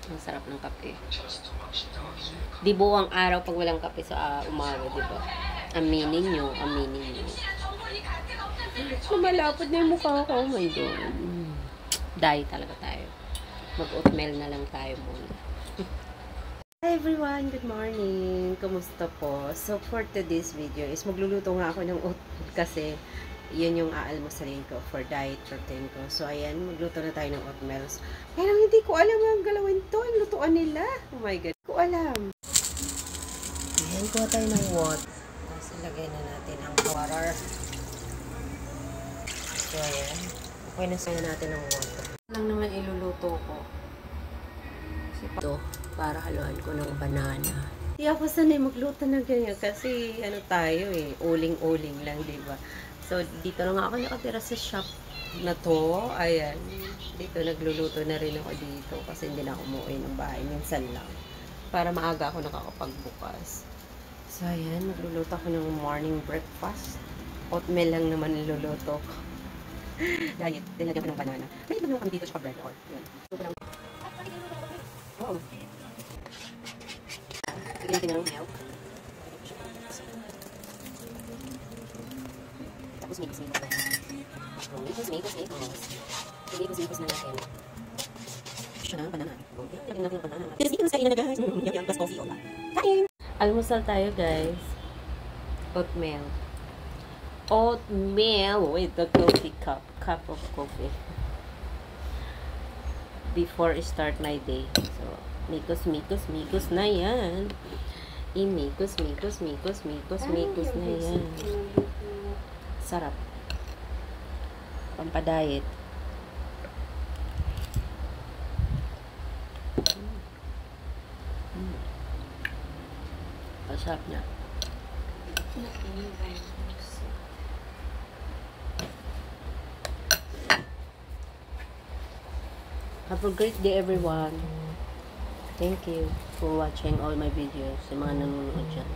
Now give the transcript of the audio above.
Ang sarap ng kape. Di buwang araw pag walang kape sa umaga, di ba? Aminin nyo, aminin nyo. Lumalapot na yung mukha ko. Oh my God. Diet talaga tayo. Mag-oatmeal na lang tayo muna. Hi everyone! Good morning! Kumusta po? So for today's video is magluluto nga ako ng oatmeal kasi yun yung aalmusalin ko for diet routine ko. So ayan, magluto na tayo ng oatmeals. Pero hindi ko alam ang galawin to. Yung lutuan nila. Oh my God. Hindi ko alam. Ayan, kuha tayo ng water. Tapos ilagay na natin ang water. So ayan. Okay na sa'yo natin ang water. Lang naman iluluto ko. Ito, para haluan ko ng banana. Hindi ako sanay magluto ng ganyan kasi ano tayo uling-uling lang, diba? So, dito lang ako nakatira sa shop na to. Ayan. Dito nagluluto na rin ako dito kasi hindi na ako umuwi ng bahay. Minsan lang. Para maaga ako nakakapagbukas. So, ayan. Magluluto ako ng morning breakfast. Oatmeal lang naman niluluto ko. Diet. Dinagyan ko ng banana. May ito naman kami dito sa bread or. Ayan. Oh. Bigyan natin ng milk. Tapos mix-mix na. Mix-mix na natin. Siya na, banana. Lagyan natin ng banana. Mix-mix kain na guys. Yung plus coffee. Kain! Almusal tayo guys. Oatmeal. Oatmeal with the coffee cup. Cup of coffee. Before I start my day. So, mikos na yan. Mikos na yan. Sarap. Pampadayet. Masarap niya. Have a great day everyone. Thank you for watching all my videos. Sa mga nanonood dyan.